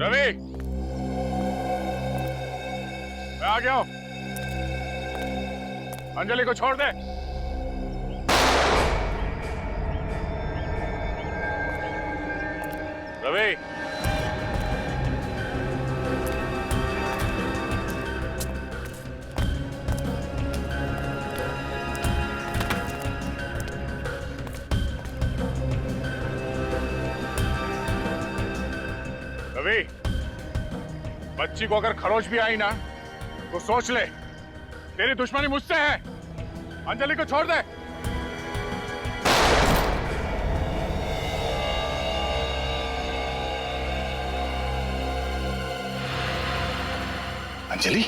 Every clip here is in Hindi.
रवि, मैं आ गया हूं। अंजलि को छोड़ दे। रवि, रवि, बच्ची को अगर खरोच भी आई ना तो सोच ले, तेरी दुश्मनी मुझसे है। अंजलि को छोड़ दे। अंजलि?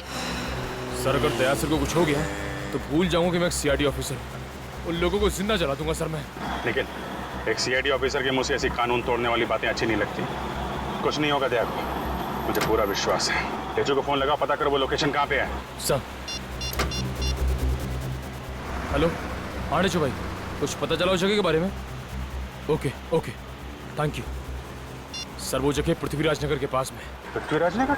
सर अगर दया सर को कुछ हो गया तो भूल जाऊंगा कि मैं एक सीआईडी ऑफिसर हूं। उन लोगों को जिंदा जला दूंगा सर मैं। लेकिन एक सीआईडी ऑफिसर के मुंह से ऐसी कानून तोड़ने वाली बातें अच्छी नहीं लगती। कुछ नहीं होगा दया को, मुझे पूरा विश्वास है। तेजू को फोन लगा, पता करो वो लोकेशन कहाँ पे है। सर हेलो, आने चो भाई, कुछ पता चला उस जगह के बारे में? Okay okay, thank you sir. वो जगह पृथ्वीराज नगर के पास में। पृथ्वीराज नगर?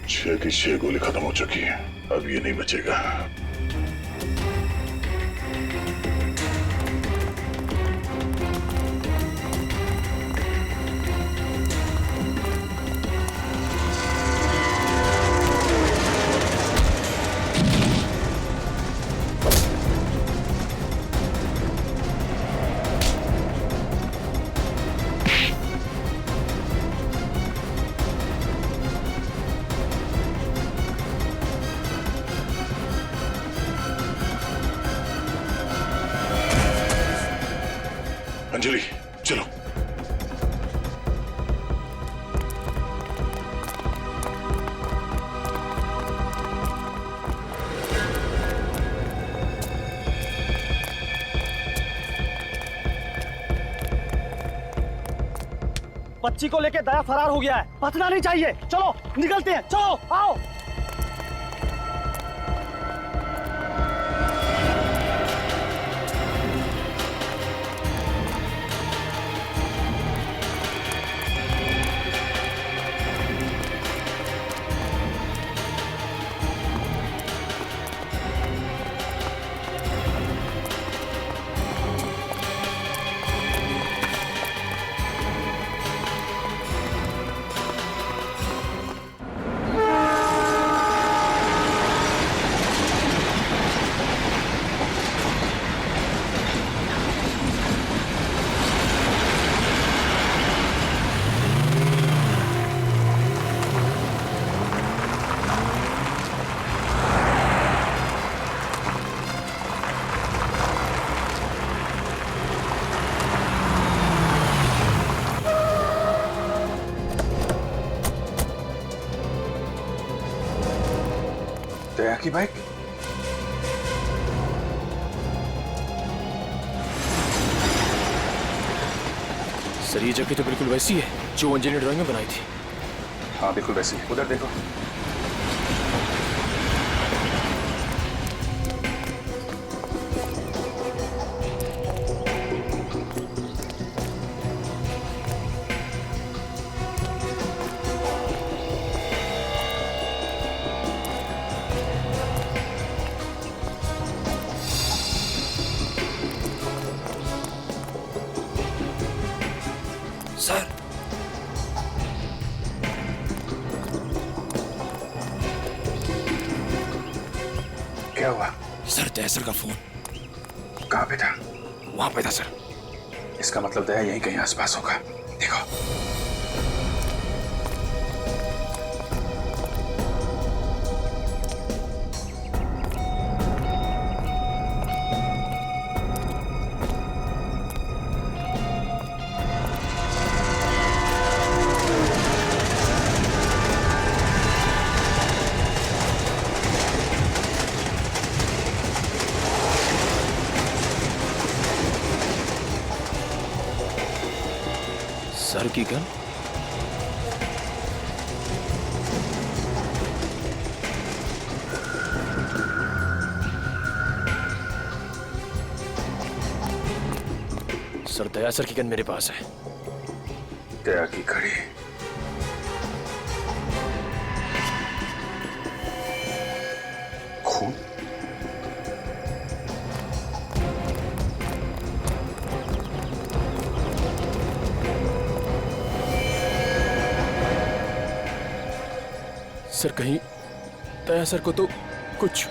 छह की छह गोली खत्म हो चुकी है, अब ये नहीं बचेगा। अंजलि चलो। बच्ची को लेके दया फरार हो गया है, बचना नहीं चाहिए। चलो निकलते हैं, चलो आओ। दया की बाइक? सर ये जगह तो बिल्कुल वैसी है जो अंजलि ने ड्राइंग में बनाई थी। हाँ बिल्कुल वैसी। उधर देखो। क्या हुआ? सर दया सर का फोन कहाँ पे था? वहां पे था सर। इसका मतलब दया यहीं कहीं आसपास होगा। देखो। सर की गन? सर दया सर की गन मेरे पास है। दया की घड़ी। खून। सर कहीं दया सर को तो कुछ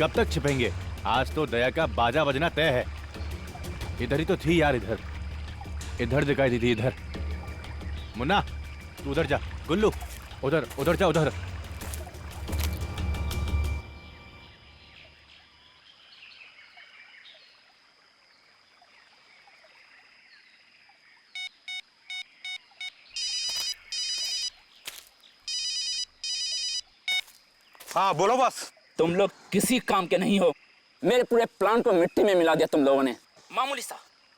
कब तक छिपेंगे? आज तो दया का बाजा बजना तय है। इधर ही तो थी यार, इधर दिखाई दी थी, इधर। मुन्ना तू उधर जा। गुल्लू उधर उधर जा, उधर। हाँ बोलो बस। तुम लोग किसी काम के नहीं हो। मेरे पूरे प्लान को मिट्टी में मिला दिया तुम लोगों ने।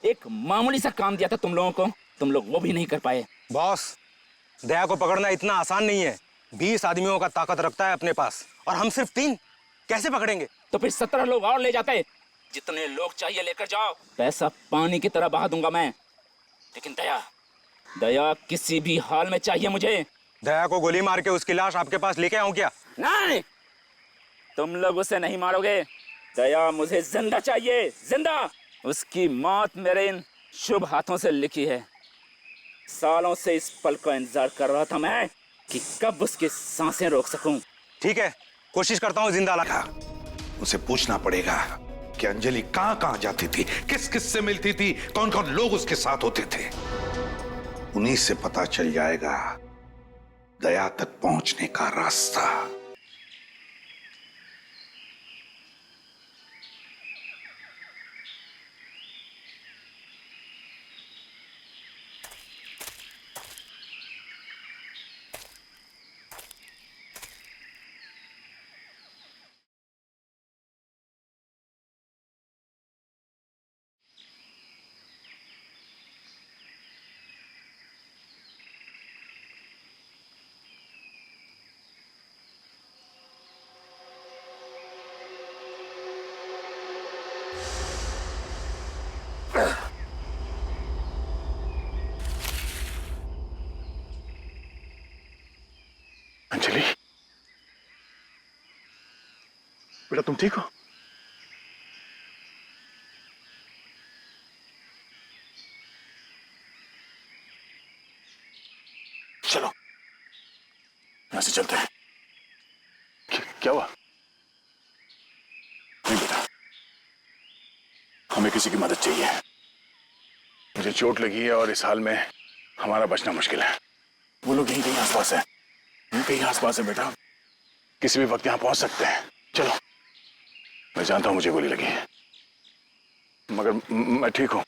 एक मामूली सा काम दिया था तुम लोगों को, तुम लोग वो भी नहीं कर पाए। बॉस, दया को पकड़ना इतना आसान नहीं है। 20 आदमियों का ताकत रखता है अपने पास और हम सिर्फ 3, कैसे पकड़ेंगे? तो फिर 17 लोग और ले जाते। जितने लोग चाहिए लेकर जाओ, पैसा पानी की तरह बहा दूंगा मैं। लेकिन दया किसी भी हाल में चाहिए मुझे। दया को गोली मार के उसकी लाश आपके पास लेके आऊं क्या? नहीं, तुम लोग उसे नहीं मारोगे। दया मुझे जिंदा चाहिए, जिंदा। उसकी मौत मेरे इन शुभ हाथों से लिखी है। सालों से इस पल का इंतजार कर रहा था मैं कि कब उसकी सांसें रोक सकूं। ठीक है, कोशिश करता हूँ जिंदा ला। उसे पूछना पड़ेगा कि अंजलि कहां कहां जाती थी, किस किस से मिलती थी, कौन कौन लोग उसके साथ होते थे। उन्हीं से पता चल जाएगा दया तक पहुंचने का रास्ता। अंजलि, बेटा तुम ठीक हो? चलो यहां से चलते हैं। क्या हुआ? नहीं बेटा, हमें किसी की मदद चाहिए। मुझे चोट लगी है और इस हाल में हमारा बचना मुश्किल है। वो लोग यहीं कहीं आसपास है, यहीं कहीं आसपास है बेटा। किसी भी वक्त यहां पहुंच सकते हैं। चलो, मैं जानता हूं मुझे गोली लगी है, मगर मैं ठीक हूं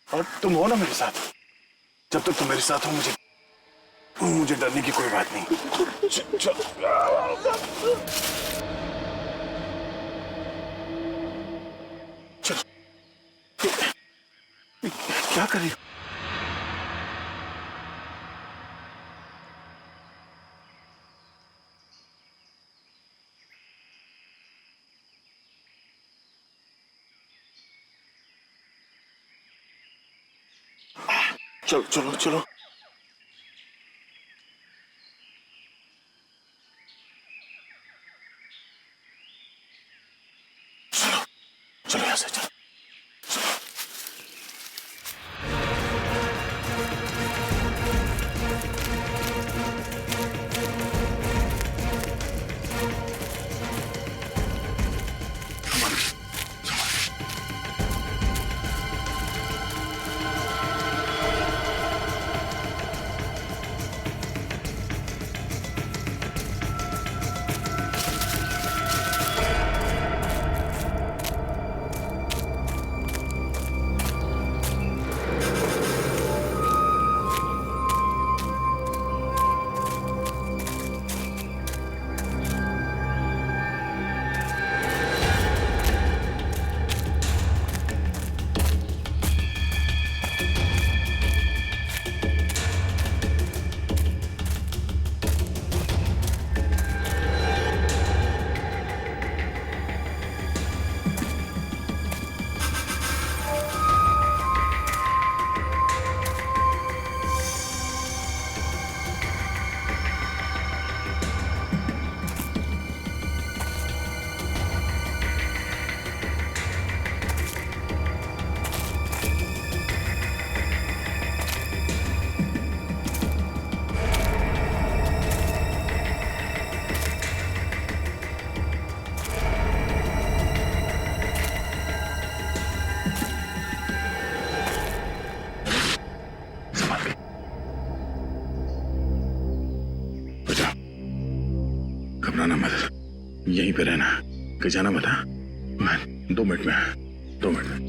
और तुम हो ना मेरे साथ। जब तक तुम मेरे साथ हो मुझे डरने की कोई बात नहीं। चलो, क्या कर रही हो? चलो चलो चलो, चलो चलो यहां से चलो। घबराना मत, यहीं पे रहना, कहीं जाना मत। हाँ, मैं 2 मिनट में 2 मिनट में।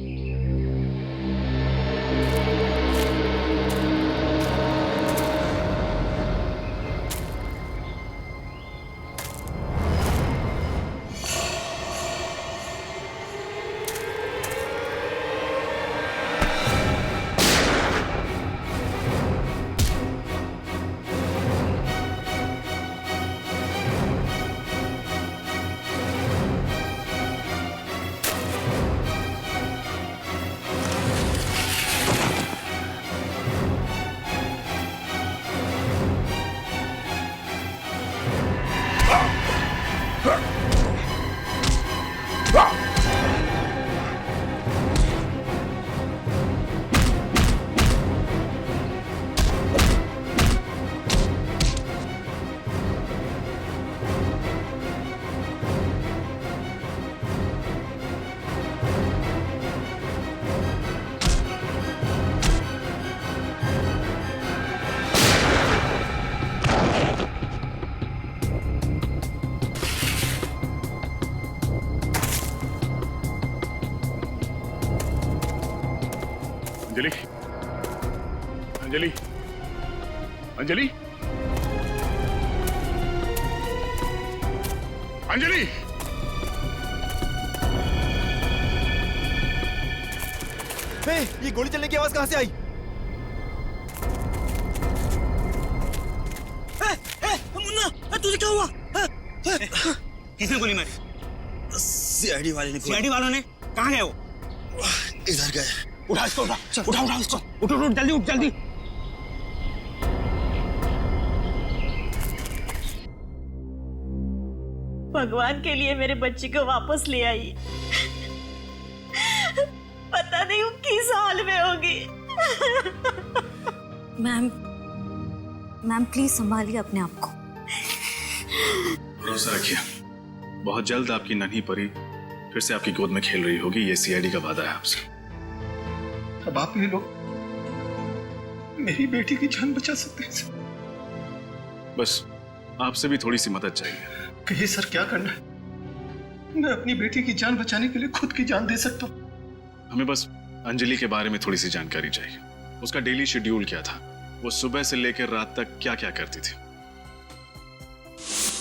अंजलि, अंजलि, ये गोली चलने की आवाज कहां से आई? मुन्ना, तुझे क्या हुआ? किसने गोली मारी? सीआईडी वाले ने। सीआईडी वालों ने? कहाँ गए वो? इधर गए। उठा इसको, उठा इसको, उठ जल्दी उठ जल्दी। भगवान के लिए मेरे बच्चे को वापस ले आई। पता नहीं वो किस हाल में होगी। मैम प्लीज संभालिए अपने आप को। भरोसा रखिए, बहुत जल्द आपकी नन्ही परी फिर से आपकी गोद में खेल रही होगी। ये सीआईडी का वादा है आपसे। अब आप ये लोग मेरी बेटी की जान बचा सकते हैं सर। बस आपसे भी थोड़ी सी मदद चाहिए। कहिए सर, क्या करना है? मैं अपनी बेटी की जान बचाने के लिए खुद की जान दे सकता हूँ। हमें बस अंजलि के बारे में थोड़ी सी जानकारी चाहिए। उसका डेली शेड्यूल क्या था? वो सुबह से लेकर रात तक क्या क्या करती थी?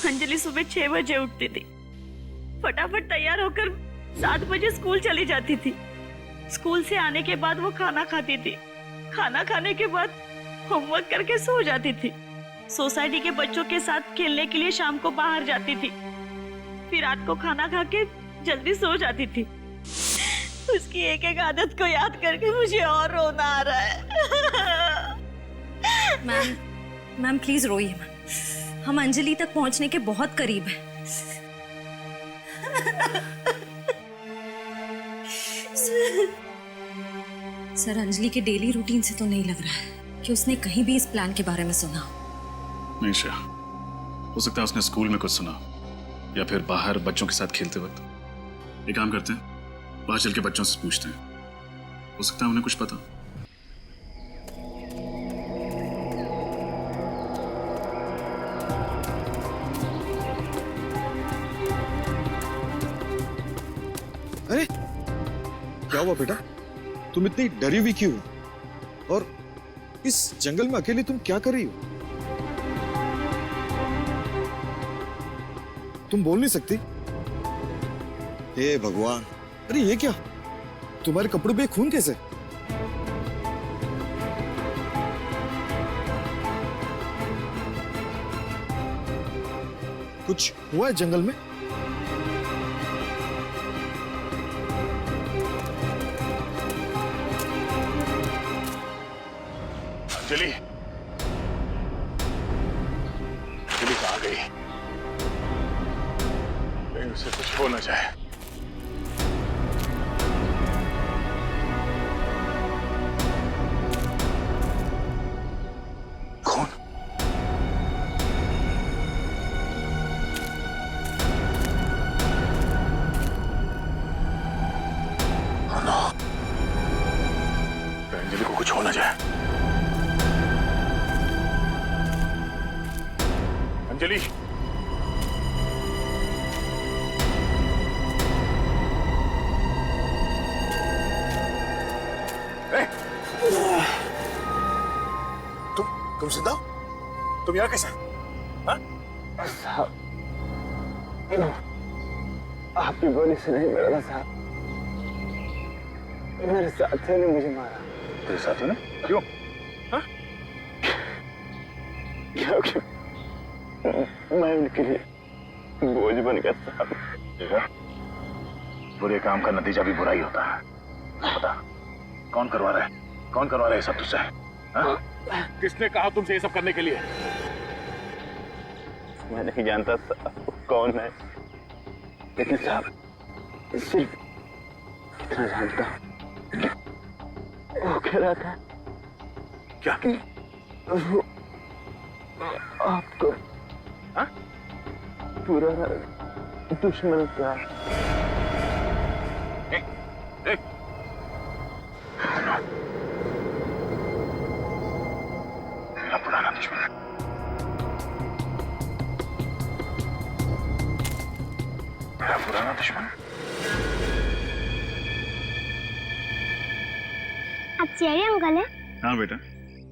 अंजलि सुबह 6 बजे उठती थी, फटाफट तैयार होकर 7 बजे स्कूल चली जाती थी। स्कूल से आने के बाद वो खाना खाती थी, खाना खाने के बाद होमवर्क करके सो जाती थी। सोसाइटी के बच्चों के साथ खेलने के लिए शाम को बाहर जाती थी, फिर रात को खाना खा के जल्दी सो जाती थी। उसकी एक एक आदत को याद करके मुझे और रोना आ रहा है। मैम प्लीज रोइए मैम, हम अंजलि तक पहुंचने के बहुत करीब हैं। सर अंजलि के डेली रूटीन से तो नहीं लग रहा है कि उसने कहीं भी इस प्लान के बारे में सुना। नहीं श्रेया, हो सकता है उसने स्कूल में कुछ सुना या फिर बाहर बच्चों के साथ खेलते वक्त। एक काम करते हैं, बाहर चल के बच्चों से पूछते हैं, हो सकता है उन्हें कुछ पता। अरे क्या हुआ बेटा, तुम इतनी डरी हुई क्यों? और इस जंगल में अकेली तुम क्या कर रही हो? तुम बोल नहीं सकती? हे भगवान, अरे ये क्या, तुम्हारे कपड़ों पे खून कैसे? कुछ हुआ है जंगल में? अंजलि, अंजलि कहाँ गई? कहीं उसे कुछ हो न जाए। कौन? Oh no! अंजलि को कुछ हो न जाए। अंजलि, तुम जिंदा हो? तुम यहाँ कैसे? आपकी गोली से नहीं मरा साहब, मेरे साथियों ने मुझे मारा। तेरे साथियों ने? क्यों? क्योंकि मैं उनके लिए बोझ बन गया साहब। देखा, बुरे काम का नतीजा भी बुरा ही होता है। बता, कौन करवा रहा है? कौन करवा रहा है सब तुझसे? किसने कहा तुमसे ये सब करने के लिए? मैं नहीं जानता साहब कौन है, लेकिन साहब सिर्फ इतना जानता हूँ, वो कह रहा था क्या? कि वो आपको पूरा दुश्मन था। मेरा पुराना दुश्मन है। मेरा पुराना दुश्मन। आप सीआईडी अंकल हैं? हाँ बेटा,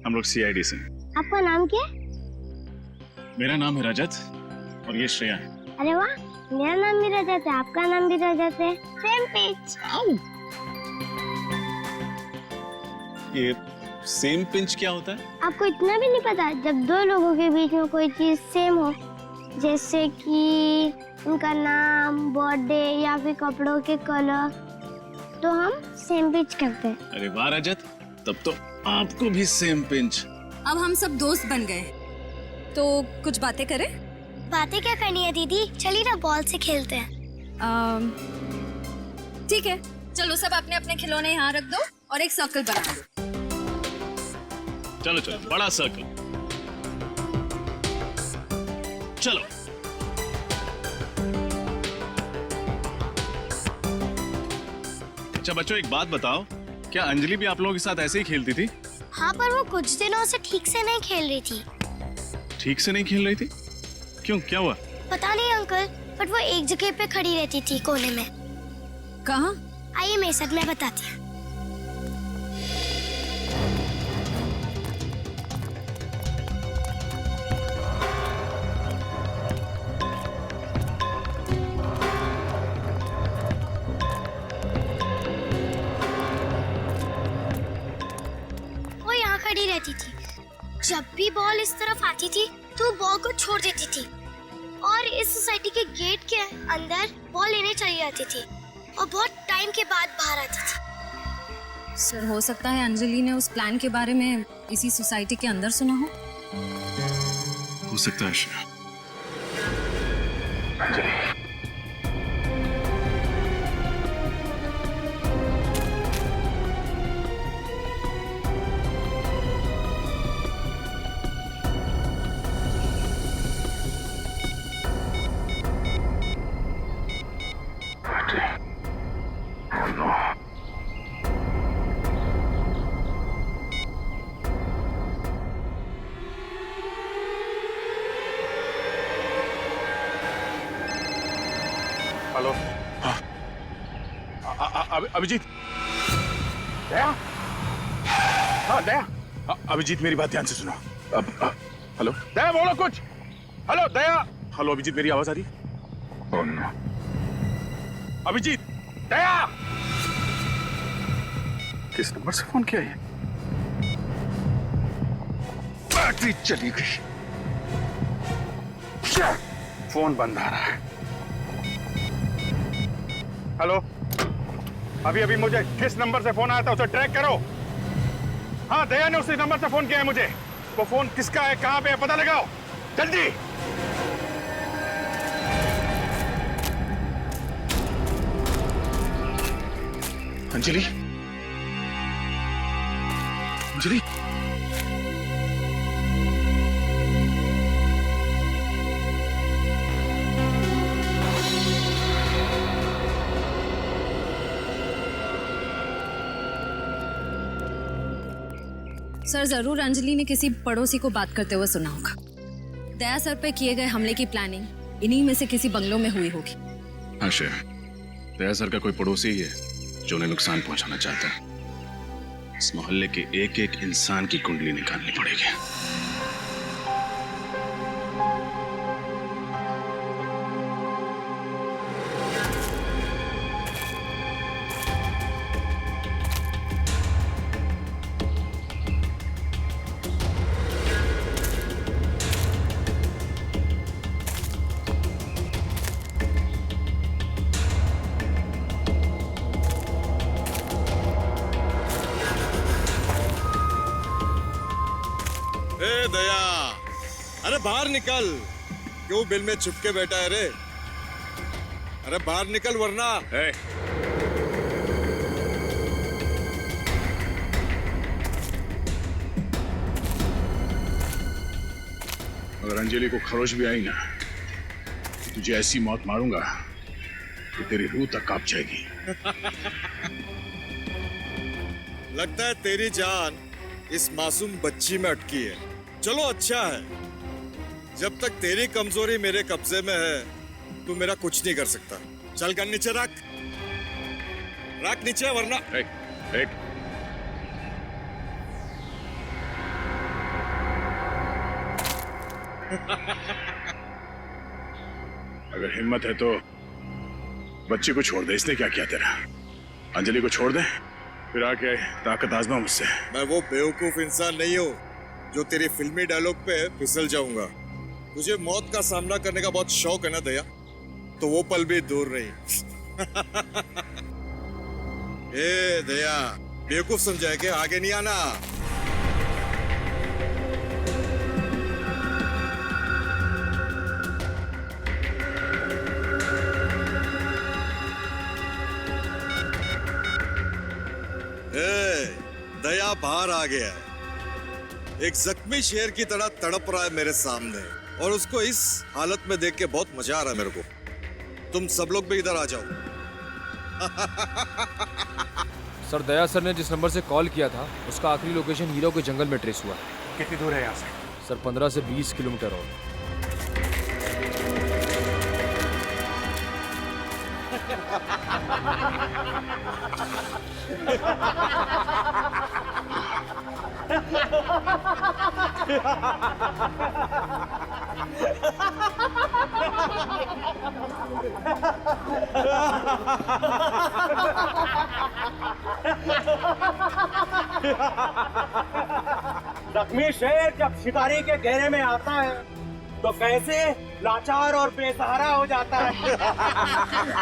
हम लोग सीआईडी से हैं। आप आपका नाम क्या है? मेरा नाम है रजत और ये श्रेया है। अरे वाह, मेरा नाम भी रजत है, आपका नाम भी रजत है। Same pinch. ये सेम पिंच क्या होता है? आपको इतना भी नहीं पता? जब दो लोगों के बीच में कोई चीज सेम हो, जैसे कि उनका नाम, बर्थडे या फिर कपड़ों के कलर, तो हम सेम पिंच करते हैं। अरे वाह रजत, तब तो आपको भी सेम पिंच। अब हम सब दोस्त बन गए, तो कुछ बातें करें? बातें क्या करनी है दीदी, चलिए ना बॉल से खेलते हैं। ठीक है, चलो सब अपने अपने खिलौने यहाँ रख दो और एक सर्कल बना दो। चलो चलो, बड़ा सर्कल। चलो। अच्छा बच्चों, एक बात बताओ, क्या अंजलि भी आप लोगों के साथ ऐसे ही खेलती थी? हाँ, पर वो कुछ दिनों से ठीक से नहीं खेल रही थी। ठीक से नहीं खेल रही थी? क्यों, क्या हुआ? पता नहीं अंकल, बट वो एक जगह पे खड़ी रहती थी कोने में। कहाँ? आइए मेरे साथ, मैं बताती हूँ। वो यहाँ खड़ी रहती थी। जब भी बॉल इस तरफ आती थी तो बॉल को छोड़ देती थी और इस सोसाइटी के गेट के अंदर बॉल लेने चली जाती थी और बहुत टाइम के बाद बाहर आती थी। सर, हो सकता है अंजलि ने उस प्लान के बारे में इसी सोसाइटी के अंदर सुना हो। हो सकता है श्रेया। अंजलि, हेलो। अभिजीत, दया, हाँ दया, अभिजीत मेरी बात ध्यान से सुनो। हेलो दया, बोलो कुछ। हेलो दया, हेलो अभिजीत, मेरी आवाज आ रही? Oh no. अभिजीत, दया, किस नंबर से फोन किया ये? बैटरी चली गई, फोन बंद आ रहा है। हेलो, अभी मुझे किस नंबर से फोन आया था उसे ट्रैक करो। हाँ, दया ने उसी नंबर से फोन किया है मुझे। वो फोन किसका है, कहाँ पे है, पता लगाओ जल्दी। अंजलि, अंजलि, सर, जरूर अंजलि ने किसी पड़ोसी को बात करते हुए सुना होगा। दया सर पे किए गए हमले की प्लानिंग इन्हीं में से किसी बंगलों में हुई होगी। हाँ श्रेया, दया सर का कोई पड़ोसी ही है जो उन्हें नुकसान पहुंचाना चाहता है। इस मोहल्ले के एक एक इंसान की कुंडली निकालनी पड़ेगी। दया, अरे बाहर निकल, क्यों बिल में छुपके बैठा है रे? अरे बाहर निकल वरना। अगर अंजलि को खरोच भी आई ना, तो तुझे ऐसी मौत मारूंगा कि तेरी रूह तक कांप जाएगी। लगता है तेरी जान इस मासूम बच्ची में अटकी है। चलो अच्छा है, जब तक तेरी कमजोरी मेरे कब्जे में है तू मेरा कुछ नहीं कर सकता। चल कर नीचे रख नीचे, वरना अगर हिम्मत है तो बच्ची को छोड़ दे। इसने क्या किया तेरा? अंजलि को छोड़ दे, फिर आके ताकत आजमा मुझसे। मैं वो बेवकूफ इंसान नहीं हूँ जो तेरी फिल्मी डायलॉग पे फिसल जाऊंगा। तुझे मौत का सामना करने का बहुत शौक है ना दया, तो वो पल भी दूर नहीं। ए दया, बेवकूफ समझाए के आगे नहीं आना। दया बाहर आ गया है, एक जख्मी शेर की तरह तड़प रहा है मेरे सामने, और उसको इस हालत में देख के बहुत मजा आ रहा है मेरे को। तुम सब लोग भी इधर आ जाओ। सर, दया सर ने जिस नंबर से कॉल किया था उसका आखिरी लोकेशन हीरो के जंगल में ट्रेस हुआ। कितनी दूर है यहाँ से? सर 15 से 20 किलोमीटर और। जख्मी शेर जब शिकारी के घेरे में आता है तो कैसे लाचार और बेसहारा हो जाता है।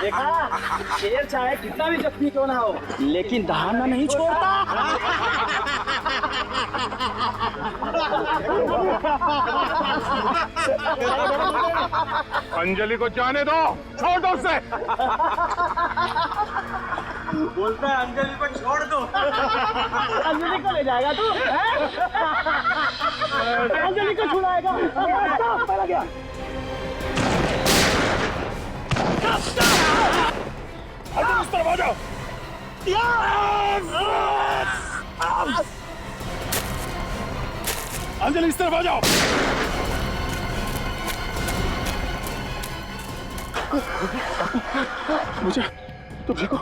देखा, शेर चाहे कितना भी जख्मी क्यों ना हो, लेकिन दहाड़ना नहीं छोड़ता। अंजलि को जाने दो, छोड़ दो उसे। बोलता है अंजलि को छोड़ दो। अंजलि को ले जाएगा तू? अंजलि को छुड़ाएगा? पड़ा गया। इस तरफ आ जाओ। अंजलि इस तरफ आ जाओ। मुझे तुम देखो।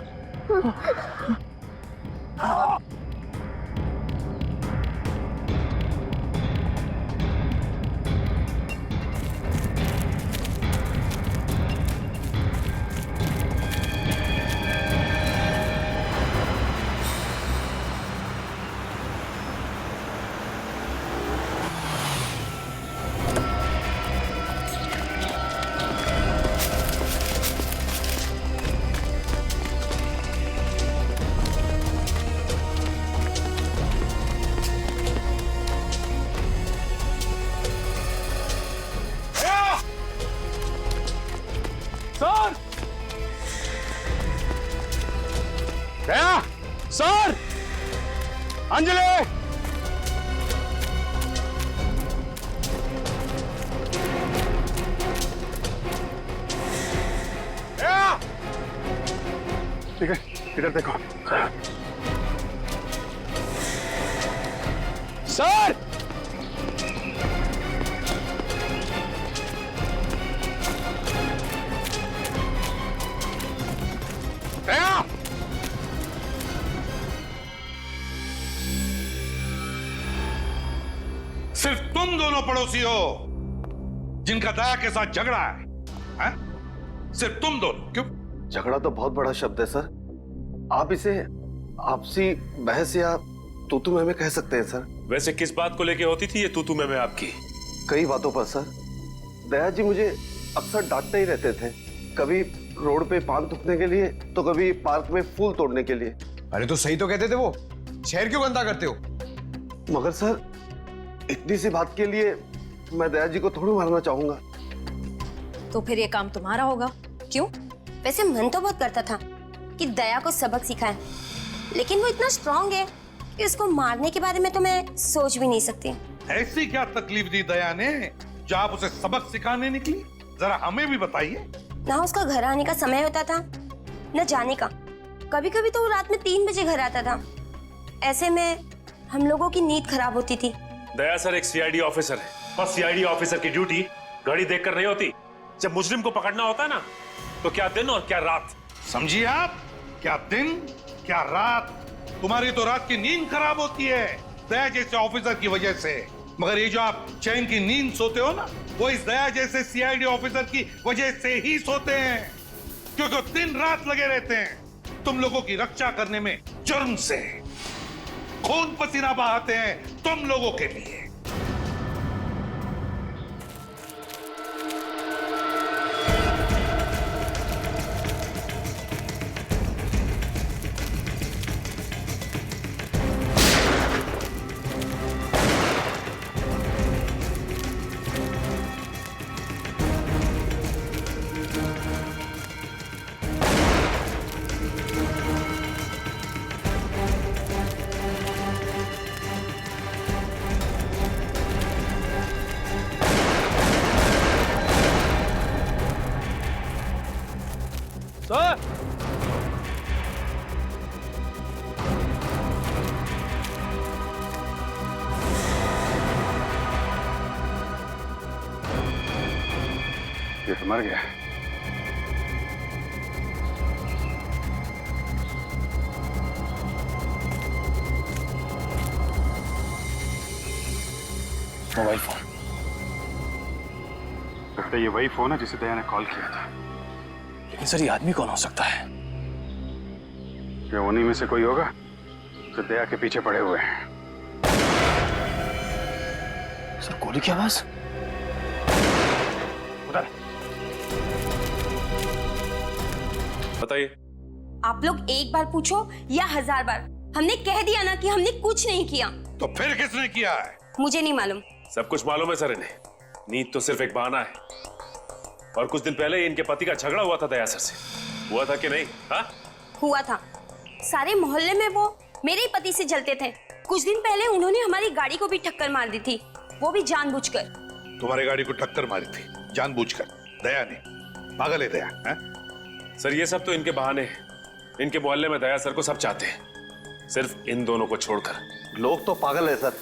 सर, अंजलि, ठीक है, इधर देखो। सर, सिर्फ तुम दोनों पड़ोसी हो जिनका दया के साथ झगड़ा है? सिर्फ तुम दोनों? क्यों? झगड़ा तो बहुत बड़ा शब्द है सर, आप इसे आपसी बहस या तू मैं कह सकते हैं सर। वैसे किस बात को लेके होती थी ये तू मैं आपकी? कई बातों पर सर। दया जी मुझे अक्सर डांटते ही रहते थे, कभी रोड पे पान थूकने के लिए तो कभी पार्क में फूल तोड़ने के लिए। अरे तो सही तो कहते थे वो, शहर क्यों गंदा करते हो? मगर सर इतनी सी बात के लिए मैं दया जी को थोड़ी मारना चाहूंगा। तो फिर ये काम तुम्हारा होगा। क्यों? वैसे मन तो बहुत करता था कि दया को सबक सिखाएं, लेकिन वो इतना स्ट्रांग है कि उसको मारने के बारे में तो मैं सोच भी नहीं सकती। ऐसी क्या तकलीफ दी दया ने जो आप उसे सबक सिखाने निकली? जरा हमें भी बताइए। ना उसका घर आने का समय होता था न जाने का। कभी कभी तो वो रात में 3 बजे घर आता था। ऐसे में हम लोगों की नींद खराब होती थी। दया सर एक सीआईडी ऑफिसर है, और सीआईडी ऑफिसर की ड्यूटी घड़ी देखकर नहीं होती। जब मुजरिम को पकड़ना होता है ना, तो क्या दिन और क्या रात। समझिए आप, क्या दिन क्या रात। तुम्हारी तो रात की नींद खराब होती है दया जैसे ऑफिसर की वजह से। मगर ये जो आप चैन की नींद सोते हो ना, वो इस दया जैसे सीआईडी ऑफिसर की वजह से ही सोते हैं, क्योंकि वो दिन रात लगे रहते हैं तुम लोगों की रक्षा करने में, जुर्म से खून पसीना बहाते हैं तुम लोगों के लिए। सर ये तो मर गया। Mobile phone. लगता है ये वही फोन है जिसे दया ने कॉल किया था। लेकिन सर ये आदमी कौन हो सकता है? क्या उन्हीं में से कोई होगा जो दया के पीछे पड़े हुए हैं? सर गोली की आवाज। उधर बताइए। आप लोग एक बार पूछो या 1000 बार, हमने कह दिया ना कि हमने कुछ नहीं किया। तो फिर किसने किया है? मुझे नहीं मालूम। सब कुछ मालूम है सर इन्हें। नींद तो सिर्फ एक बहाना है। और कुछ दिन पहले इनके पति का झगड़ा हुआ था दया सर से। हुआ था कि नहीं? हाँ हुआ था। सारे मोहल्ले में वो मेरे ही पति से जलते थे। कुछ दिन पहले उन्होंने हमारी गाड़ी को भी टक्कर मार दी थी, वो भी जानबूझकर। तुम्हारी गाड़ी को टक्कर मारी थी जानबूझकर? दया ने? पागल है दया है? सर ये सब तो इनके बहाने हैं। इनके मोहल्ले में दया सर को सब चाहते हैं, सिर्फ इन दोनों को छोड़कर। लोग तो पागल है सर,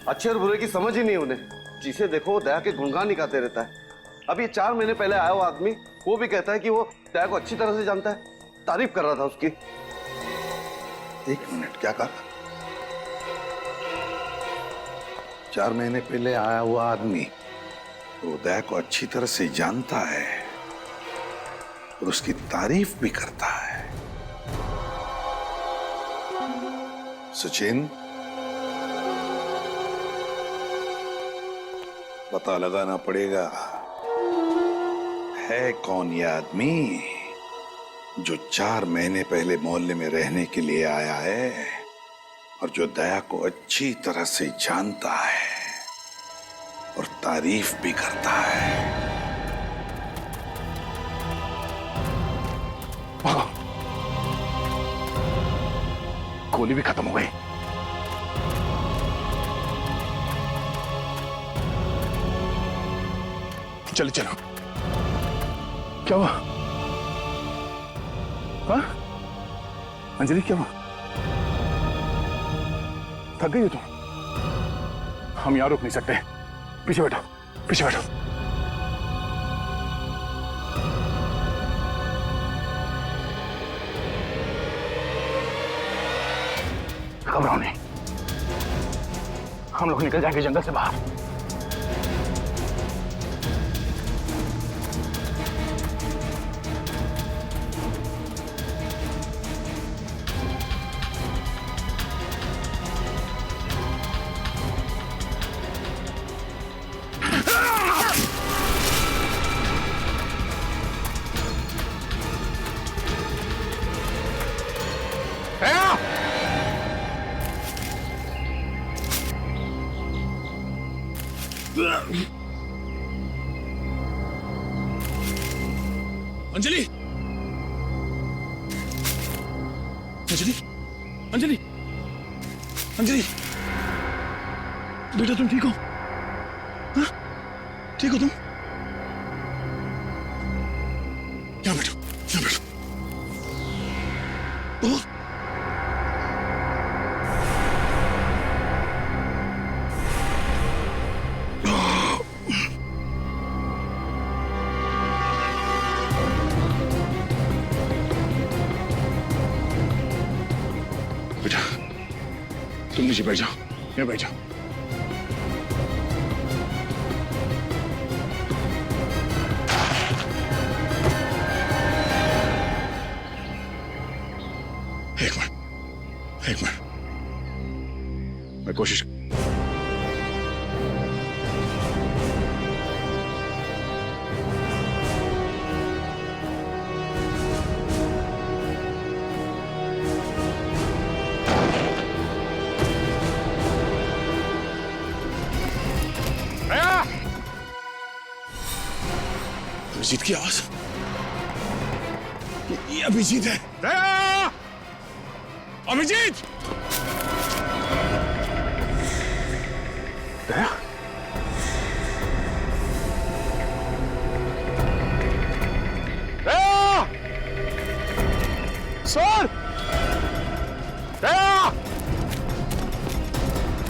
अच्छे और बुरे की समझ ही नहीं उन्हें। जिसे देखो दया के गुणगान ही गाते रहता है। अब ये 4 महीने पहले आया हुआ आदमी वो भी कहता है कि वो दया को अच्छी तरह से जानता है, तारीफ कर रहा था उसकी। 1 मिनट, क्या कहा? 4 महीने पहले आया हुआ आदमी वो दया को अच्छी तरह से जानता है और उसकी तारीफ भी करता है। सचिन, पता लगाना पड़ेगा है कौन यह आदमी जो 4 महीने पहले मोहल्ले में रहने के लिए आया है और जो दया को अच्छी तरह से जानता है और तारीफ भी करता है। गोली भी खत्म हो गई। चलो चलो। क्या हुआ? हाँ? अंजलि क्या हुआ? थक गई हो तुम? हम यहां रुक नहीं सकते। पीछे बैठो, पीछे बैठो। घबराओ नहीं, हम लोग निकल जाएंगे जंगल से बाहर। अंजलि, अंजलि, अंजलि, अंजलि, बेटा तुम ठीक हो? हाँ? ठीक हो तुम? यहाँ बैठो, यहाँ बैठो। ओ, तुम नीचे बैठ जाओ, यहाँ बैठ जाओ। अभिजीत की आवाज, ये अभिजीत है। दया! अभिजीत! दया? दया! सर! दया!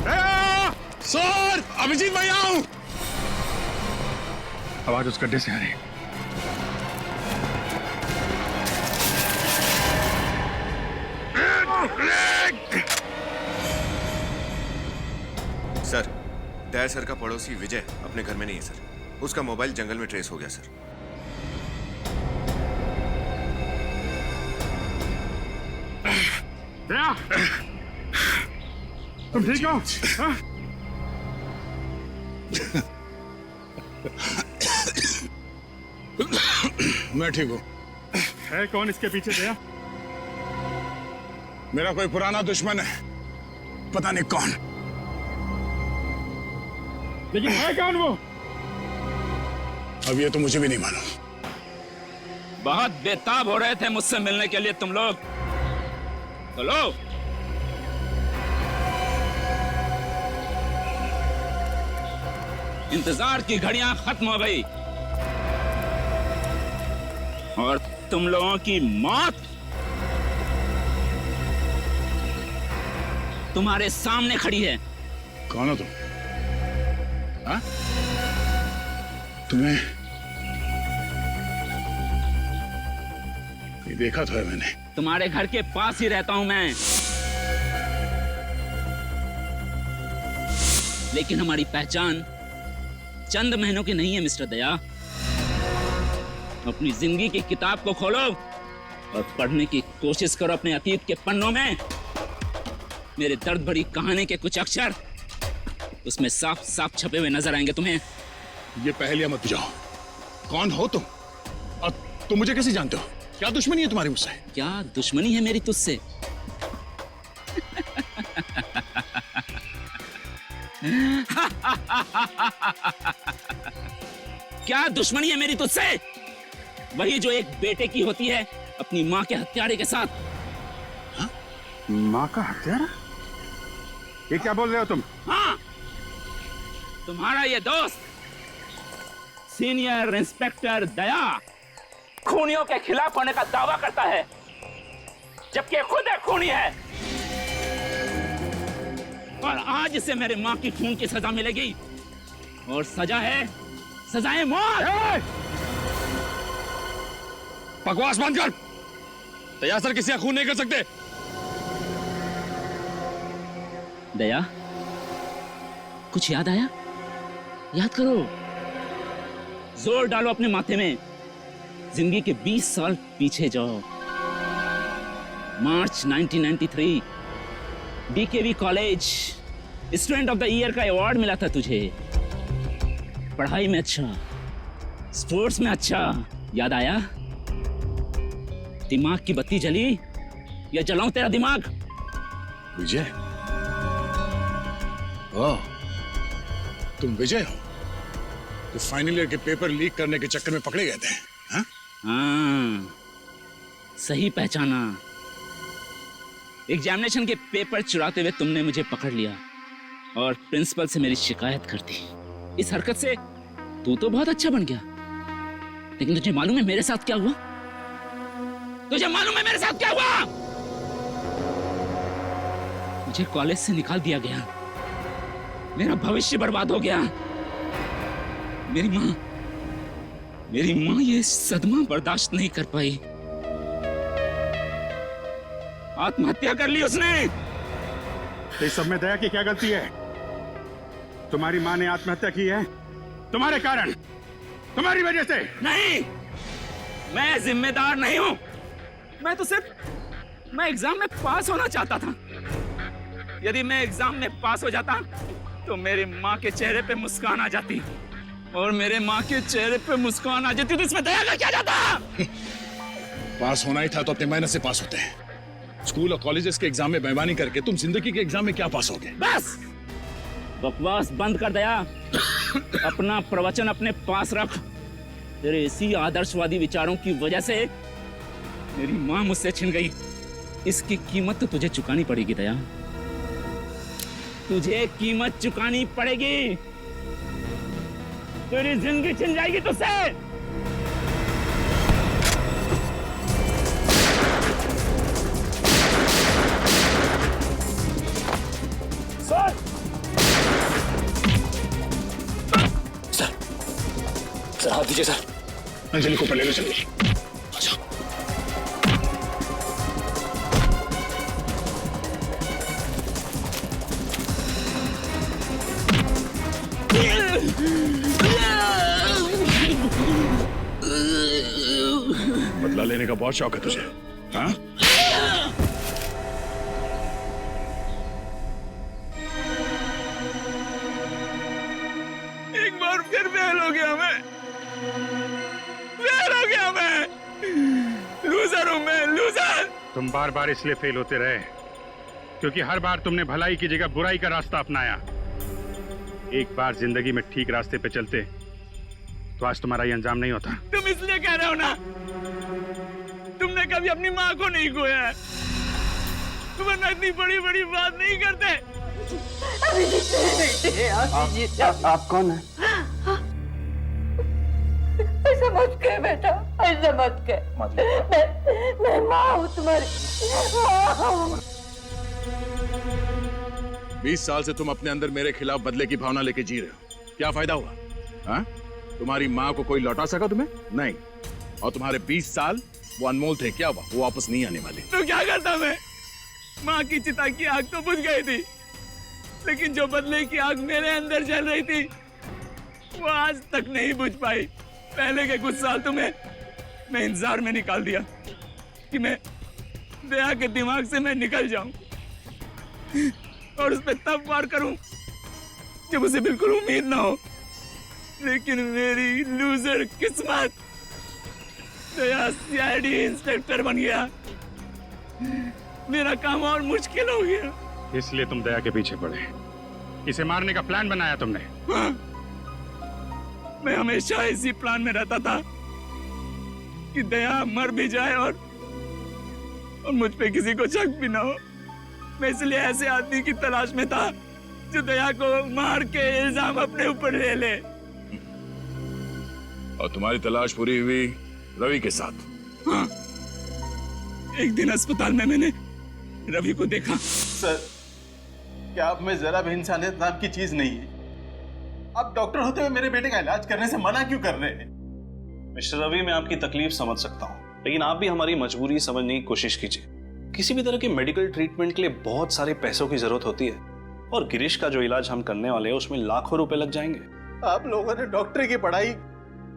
दया! सर! अभिजीत मैं यहाँ हूं। आवाज उस गड्ढे से आ रही। सर, दया सर का पड़ोसी विजय अपने घर में नहीं है सर। उसका मोबाइल जंगल में ट्रेस हो गया सर। दया! तुम ठीक हो? हाँ? मैं ठीक हूं। है कौन इसके पीछे? दया? मेरा कोई पुराना दुश्मन है, पता नहीं कौन, लेकिन है कौन वो, अब ये तो मुझे भी नहीं मालूम। बहुत बेताब हो रहे थे मुझसे मिलने के लिए तुम लोग। चलो। इंतजार की घड़ियां खत्म हो गई और तुम लोगों की मौत तुम्हारे सामने खड़ी है। कौन हो तुम? हाँ? तुम्हें ये देखा तो है मैंने। तुम्हारे घर के पास ही रहता हूं मैं, लेकिन हमारी पहचान चंद महीनों की नहीं है मिस्टर दया। अपनी जिंदगी की किताब को खोलो और पढ़ने की कोशिश करो अपने अतीत के पन्नों में। मेरे दर्द भरी कहानी के कुछ अक्षर उसमें साफ साफ छपे हुए नजर आएंगे तुम्हें। ये पहेलियां मत बुझाओ। कौन हो तुम और तुम मुझे कैसे जानते हो? क्या दुश्मनी है तुम्हारी मुझसे? क्या दुश्मनी है मेरी तुझसे? क्या दुश्मनी है मेरी तुझसे? वही जो एक बेटे की होती है अपनी माँ के हत्यारे के साथ। हाँ? माँ का हत्यारा? ये क्या बोल रहे हो तुम? हाँ, तुम्हारा ये दोस्त सीनियर इंस्पेक्टर दया खूनियों के खिलाफ होने का दावा करता है, जबकि खुद एक खूनी है। और आज इसे मेरे माँ की खून की सजा मिलेगी और सजा है, सजाए मौत। बकवास बंद कर। दया सर किसी का खून नहीं कर सकते। दया, कुछ याद आया? याद करो, जोर डालो अपने माथे में। जिंदगी के 20 साल पीछे जाओ। March 1993, DKV college student of the year का अवार्ड मिला था तुझे। पढ़ाई में अच्छा, स्पोर्ट्स में अच्छा। याद आया? दिमाग की बत्ती जली या जलाऊं तेरा दिमाग? विजय? ओह, तुम विजय हो तो फाइनल ईयर के पेपर लीक करने के चक्कर में पकड़े गए थे? हाँ? हाँ, सही पहचाना। एग्जामिनेशन के पेपर चुराते हुए तुमने मुझे पकड़ लिया और प्रिंसिपल से मेरी शिकायत कर दी। इस हरकत से तू तो बहुत अच्छा बन गया, लेकिन तुझे मालूम है मेरे साथ क्या हुआ? तुझे मालूम है मेरे साथ क्या हुआ? मुझे कॉलेज से निकाल दिया गया, मेरा भविष्य बर्बाद हो गया। मेरी माँ ये सदमा बर्दाश्त नहीं कर पाई, आत्महत्या कर ली उसने। इस सब में दया की क्या गलती है? तुम्हारी माँ ने आत्महत्या की है तुम्हारे कारण, तुम्हारी वजह से। नहीं, मैं जिम्मेदार नहीं हूं। मैं एग्जाम में पास होना चाहता था। यदि मैं एग्जाम में पास हो जाता तो मेरी माँ के चेहरे पे मुस्कान आ जाती, और मेरे माँ के चेहरे पे मुस्कान आ जाती तो इसमें दया का क्या जाता? पास होना ही था तो अपने मेहनत से पास होते हैं। स्कूल और कॉलेजेस के एग्जाम में बेईमानी करके तुम जिंदगी के एग्जाम में क्या पास होगे? बस बकवास बंद कर दया। अपना प्रवचन अपने पास रख तेरे इसी आदर्शवादी विचारों की वजह से मेरी माँ मुझसे छिन गई। इसकी कीमत तो तुझे चुकानी पड़ेगी दया, तुझे कीमत चुकानी पड़ेगी। तेरी जिंदगी छिन जाएगी तुझसे। सर हाथ दीजिए सर। अंजलि को ऊपर ले लो जल्दी। बदला लेने का बहुत शौक है तुझे, हाँ? एक बार फिर फेल हो गया मैं, फेल हो गया मैं। लूजर हूं मैं, लूजर। तुम बार बार इसलिए फेल होते रहे क्योंकि हर बार तुमने भलाई की जगह बुराई का रास्ता अपनाया। एक बार जिंदगी में ठीक रास्ते पे चलते तो आज तुम्हारा ये अंजाम नहीं होता। तुम इसलिए कह रहे हो ना, तुमने कभी अपनी माँ को नहीं खोया है, वरना इतनी बड़ी बड़ी बात नहीं करते। आप कौन है? ऐसा मत कह बेटा, ऐसा मत कह। मैं माँ हूँ तुम्हारी, माँ हूँ। 20 साल से तुम अपने अंदर मेरे खिलाफ बदले की भावना लेके जी रहे हो, क्या फायदा हुआ? हाँ? तुम्हारी माँ को कोई लौटा सका तुम्हें? नहीं। और तुम्हारे 20 साल वो अनमोल थे, क्या हुआ? वो वापस नहीं आने वाले। तो क्या करता मैं? माँ की चिता की आग तो बुझ गई थी, लेकिन जो बदले की आग मेरे अंदर जल रही थी वो आज तक नहीं बुझ पाई। पहले के कुछ साल तुम्हें मैं इंतजार में निकाल दिया कि मैं दया के दिमाग से मैं निकल जाऊं और उस पर तब वार करूं जब उसे बिल्कुल उम्मीद ना हो। लेकिन मेरी लूजर किस्मत, दया सीआईडी इंस्पेक्टर बन गया। मेरा काम और मुश्किल हो गया। इसलिए तुम दया के पीछे पड़े, इसे मारने का प्लान बनाया तुमने। हाँ, मैं हमेशा इसी प्लान में रहता था कि दया मर भी जाए और मुझ पे किसी को शक भी ना हो। मैं इसलिए ऐसे आदमी की तलाश में था जो दया को मार के इल्जाम अपने ऊपर ले ले। और तुम्हारी तलाश पूरी हुई रवि के साथ? हाँ, एक दिन अस्पताल में मैंने रवि को देखा। सर, क्या आप में जरा भी इंसानियत नाम की चीज नहीं है? आप डॉक्टर होते हुए मेरे बेटे का इलाज करने से मना क्यों कर रहे हैं? मिस्टर रवि, मैं आपकी तकलीफ समझ सकता हूँ, लेकिन आप भी हमारी मजबूरी समझने की कोशिश कीजिए। किसी भी तरह के मेडिकल ट्रीटमेंट के लिए बहुत सारे पैसों की जरूरत होती है, और गिरीश का जो इलाज हम करने वाले हैं उसमें लाखों रुपए लग जाएंगे। आप लोगों ने डॉक्टरी की पढ़ाई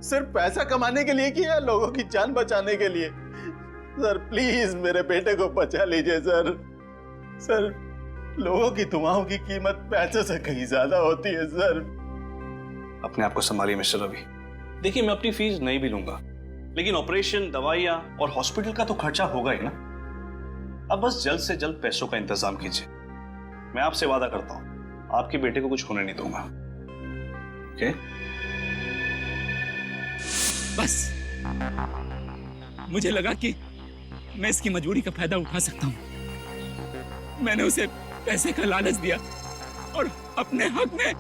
सिर्फ पैसा कमाने के लिए किया, लोगों की जान बचाने के लिए? सर प्लीज मेरे बेटे को बचा लीजिए सर। सर, लोगों की दुआओं की कीमत पैसे से कहीं ज्यादा होती है सर। अपने आप को संभालिए मिस्टर रवि। देखिए, मैं अपनी फीस नहीं भी लूंगा, लेकिन ऑपरेशन, दवाइयां और हॉस्पिटल का तो खर्चा होगा ही ना। अब बस जल्द से जल्द पैसों का इंतजाम कीजिए। मैं आपसे वादा करता हूं, आपके बेटे को कुछ होने नहीं दूंगा। ओके? बस मुझे लगा कि मैं इसकी मजबूरी का फायदा उठा सकता हूं। मैंने उसे पैसे का लालच दिया और अपने हक में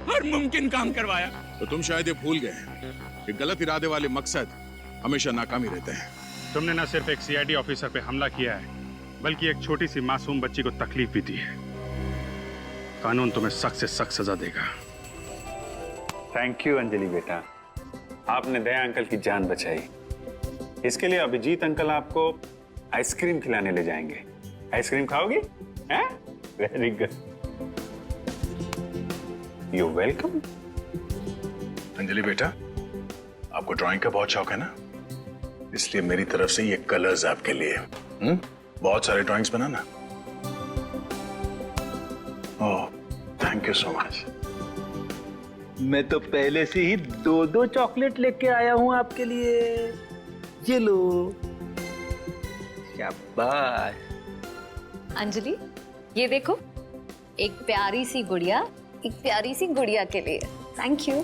हर मुमकिन काम करवाया। तो तुम शायद ये भूल गए कि गलत इरादे वाले मकसद हमेशा नाकामी रहते हैं। तुमने न सिर्फ एक सीआईडी ऑफिसर पे हमला किया है, बल्कि एक छोटी सी मासूम बच्ची को तकलीफ भी दी है। कानून तुम्हें सख्त से सख्त सजा देगा। थैंक यू अंजलि बेटा, आपने दया अंकल की जान बचाई। इसके लिए अभिजीत अंकल आपको आइसक्रीम खिलाने ले जाएंगे। आइसक्रीम खाओगी? हैं? Very good, you welcome. Anjali बेटा, आपको ड्राइंग का बहुत शौक है ना, इसलिए मेरी तरफ से ये कलर्स आपके लिए। बहुत सारे drawings banana. Oh, thank you so much. मैं तो पहले से ही 2-2 चॉकलेट लेके आया हूं आपके लिए। ये लो। शाबाश। अंजलि, ये देखो, एक प्यारी सी गुड़िया, एक प्यारी सी गुड़िया के लिए। Thank you.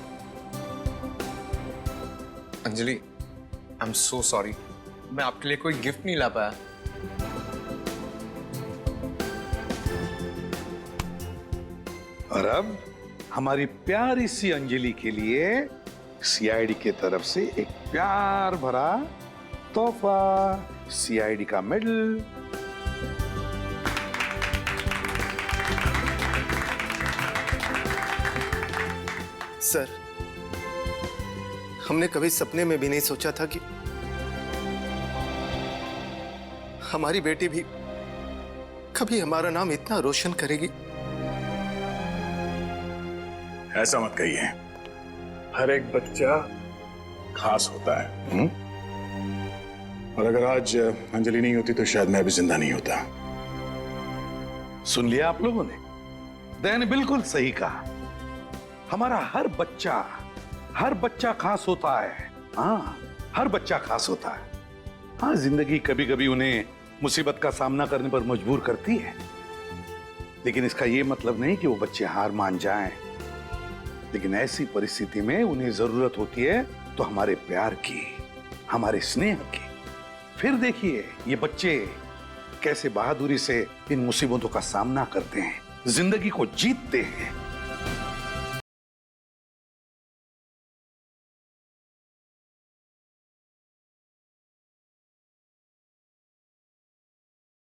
Anjali, I am so sorry, मैं आपके लिए कोई गिफ्ट नहीं ला पाया। और अब हमारी प्यारी सी अंजलि के लिए सीआईडी की तरफ से एक प्यार भरा तोहफा, सीआईडी का मेडल। सर, हमने कभी सपने में भी नहीं सोचा था कि हमारी बेटी भी कभी हमारा नाम इतना रोशन करेगी। ऐसा मत कहिए, हर एक बच्चा खास होता है। और अगर आज अंजलि नहीं होती तो शायद मैं भी जिंदा नहीं होता। सुन लिया आप लोगों ने? दया ने बिल्कुल सही कहा। हमारा हर बच्चा खास होता है। हाँ, हर बच्चा खास होता है। हाँ, जिंदगी कभी कभी उन्हें मुसीबत का सामना करने पर मजबूर करती है, लेकिन इसका यह मतलब नहीं कि वो बच्चे हार मान जाएं। लेकिन ऐसी परिस्थिति में उन्हें जरूरत होती है तो हमारे प्यार की, हमारे स्नेह की। फिर देखिए ये बच्चे कैसे बहादुरी से इन मुसीबतों का सामना करते हैं, जिंदगी को जीतते हैं।